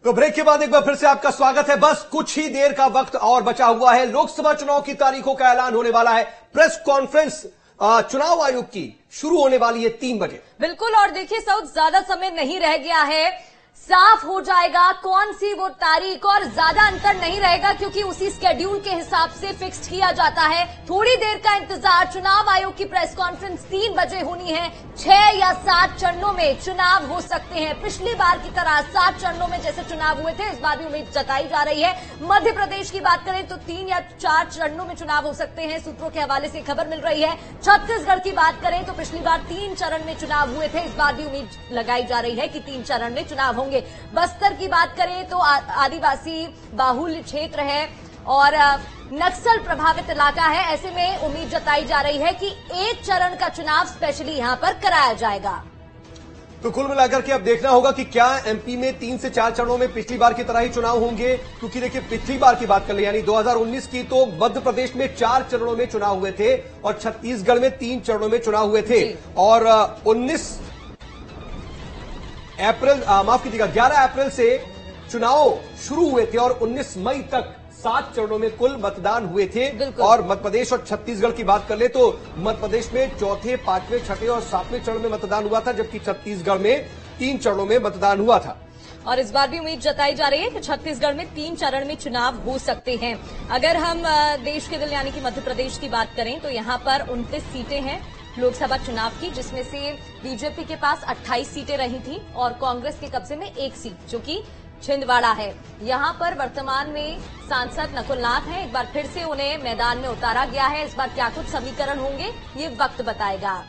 तो ब्रेक के बाद एक बार फिर से आपका स्वागत है। बस कुछ ही देर का वक्त और बचा हुआ है। लोकसभा चुनाव की तारीखों का ऐलान होने वाला है। प्रेस कॉन्फ्रेंस चुनाव आयोग की शुरू होने वाली है 3 बजे। बिल्कुल। और देखिए साउथ, ज्यादा समय नहीं रह गया है, साफ हो जाएगा कौन सी वो तारीख, और ज्यादा अंतर नहीं रहेगा क्योंकि उसी स्केड्यूल के हिसाब से फिक्स्ड किया जाता है। थोड़ी देर का इंतजार। चुनाव आयोग की प्रेस कॉन्फ्रेंस 3 बजे होनी है। 6 या 7 चरणों में चुनाव हो सकते हैं। पिछली बार की तरह 7 चरणों में जैसे चुनाव हुए थे, इस बार भी उम्मीद जताई जा रही है। मध्य प्रदेश की बात करें तो 3 या 4 चरणों में चुनाव हो सकते हैं, सूत्रों के हवाले से खबर मिल रही है। छत्तीसगढ़ की बात करें तो पिछली बार 3 चरण में चुनाव हुए थे, इस बार भी उम्मीद लगाई जा रही है कि 3 चरण में चुनाव होंगे। बस्तर की बात करें तो आदिवासी बाहुल्य क्षेत्र है और नक्सल प्रभावित इलाका है। ऐसे में उम्मीद जताई जा रही है कि एक चरण का चुनाव स्पेशली यहां पर कराया जाएगा। तो कुल मिलाकर के अब देखना होगा कि क्या एमपी में 3 से 4 चरणों में पिछली बार की तरह ही चुनाव होंगे, क्योंकि देखिए पिछली बार की बात कर ले यानी 2019 की, तो मध्य प्रदेश में 4 चरणों में चुनाव हुए थे और छत्तीसगढ़ में 3 चरणों में चुनाव हुए थे। और 11 अप्रैल से चुनाव शुरू हुए थे और 19 मई तक 7 चरणों में कुल मतदान हुए थे। और मध्य प्रदेश और छत्तीसगढ़ की बात कर ले तो मध्य प्रदेश में 4थे, 5वें, 6ठे और 7वें चरण में मतदान हुआ था, जबकि छत्तीसगढ़ में 3 चरणों में मतदान हुआ था। और इस बार भी उम्मीद जताई जा रही है कि छत्तीसगढ़ में 3 चरण में चुनाव हो सकते हैं। अगर हम देश के दिल यानी कि मध्य प्रदेश की बात करें तो यहां पर 29 सीटें हैं लोकसभा चुनाव की, जिसमें से बीजेपी के पास 28 सीटें रही थी और कांग्रेस के कब्जे में 1 सीट जो कि छिंदवाड़ा है। यहां पर वर्तमान में सांसद नकुल नाथ हैं। एक बार फिर से उन्हें मैदान में उतारा गया है। इस बार क्या कुछ समीकरण होंगे ये वक्त बताएगा।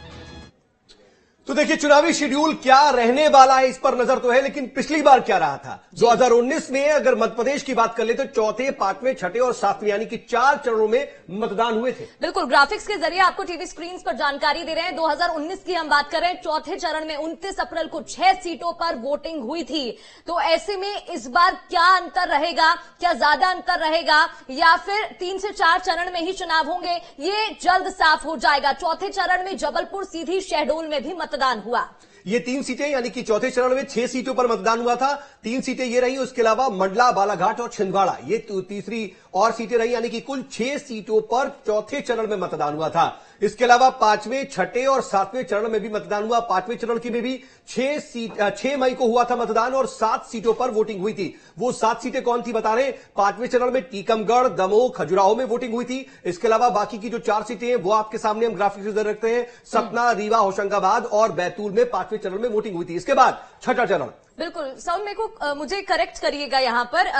तो देखिए चुनावी शेड्यूल क्या रहने वाला है इस पर नजर तो है, लेकिन पिछली बार क्या रहा था 2019 में अगर मध्य प्रदेश की बात कर ले तो 4थे, 5वें, 6ठे और 7वें यानी कि 4 चरणों में मतदान हुए थे। बिल्कुल, ग्राफिक्स के जरिए आपको टीवी स्क्रीन पर जानकारी दे रहे हैं। 2019 की हम बात करें, 4थे चरण में 29 अप्रैल को 6 सीटों पर वोटिंग हुई थी। तो ऐसे में इस बार क्या अंतर रहेगा, क्या ज्यादा अंतर रहेगा या फिर 3 से 4 चरण में ही चुनाव होंगे, ये जल्द साफ हो जाएगा। 4थे चरण में जबलपुर सीधी शहडोल में भी मतदान हुआ। ये 3 सीटें यानी कि 4थे चरण में 6 सीटों पर मतदान हुआ था। 3 सीटें ये रही, उसके अलावा मंडला, बालाघाट और छिंदवाड़ा ये तीसरी और सीटें रही, यानी कि कुल 6 सीटों पर 4थे चरण में मतदान हुआ था। इसके अलावा 5वें, 6ठे और 7वें चरण में भी मतदान हुआ। 5वें चरण की में भी 6 मई को हुआ था मतदान और 7 सीटों पर वोटिंग हुई थी। वो 7 सीटें कौन थी बता रहे, 5वें चरण में टीकमगढ़, दमोह, खजुराहो में वोटिंग हुई थी। इसके अलावा बाकी की जो 4 सीटें हैं वो आपके सामने हम ग्राफिक्स नजर रखते हैं। सतना, रीवा, होशंगाबाद और बैतूल में 5वें चरण में वोटिंग हुई थी। इसके बाद 6ठा चरण। बिल्कुल साउल, मेरे को मुझे करेक्ट करिएगा यहाँ पर।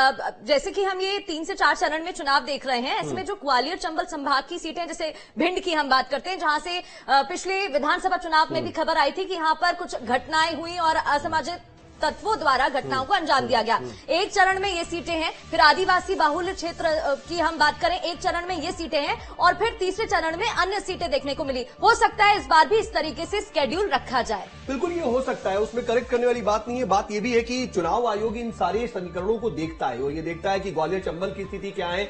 जैसे कि हम ये 3 से 4 चरण में चुनाव देख रहे हैं, ऐसे में जो ग्वालियर चंबल संभाग की सीटें, जैसे भिंड की हम बात करते हैं, जहां से पिछले विधानसभा चुनाव में भी खबर आई थी कि यहाँ पर कुछ घटनाएं हुई और असामाजिक तत्वों द्वारा घटनाओं को अंजाम दिया गया। एक चरण में ये सीटें हैं। फिर आदिवासी बाहुल्य क्षेत्र की हम बात करें, एक चरण में ये सीटें हैं और फिर तीसरे चरण में अन्य सीटें देखने को मिली। हो सकता है इस बार भी इस तरीके से स्केड्यूल रखा जाए। बिल्कुल ये हो सकता है, उसमें करेक्ट करने वाली बात नहीं है। बात ये भी है कि चुनाव आयोग इन सारे समीकरणों को देखता है और ये देखता है कि ग्वालियर चंबल की स्थिति क्या है,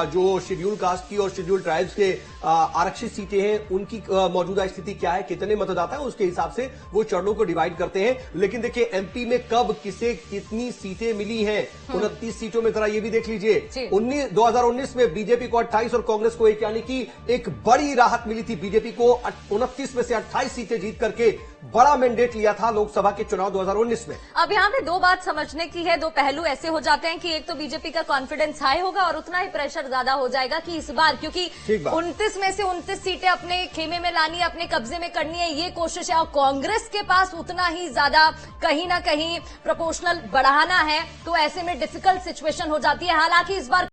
जो शेड्यूल कास्ट की और शेड्यूल ट्राइब्स के आरक्षित सीटें हैं उनकी मौजूदा स्थिति क्या है, कितने मतदाता है, उसके हिसाब से वो चरणों को डिवाइड करते हैं। लेकिन देखिए एमपी में कब किसे कितनी सीटें मिली हैं, 29 सीटों में जरा ये भी देख लीजिए। 2019 में बीजेपी को 28 और कांग्रेस को 1, यानी कि एक बड़ी राहत मिली थी। बीजेपी को 29 में से 28 सीटें जीत करके बड़ा मैंडेट लिया था लोकसभा के चुनाव 2019 में। अब यहाँ पे 2 बात समझने की है, 2 पहलू ऐसे हो जाते हैं कि एक तो बीजेपी का कॉन्फिडेंस हाई होगा और उतना ही प्रेशर ज्यादा हो जाएगा कि इस बार, क्योंकि 29 में से 29 सीटें अपने खेमे में लानी है, अपने कब्जे में करनी है, ये कोशिश है। और कांग्रेस के पास उतना ही ज्यादा कहीं ना कहीं प्रोपोर्शनल बढ़ाना है, तो ऐसे में डिफिकल्ट सिचुएशन हो जाती है। हालांकि इस बार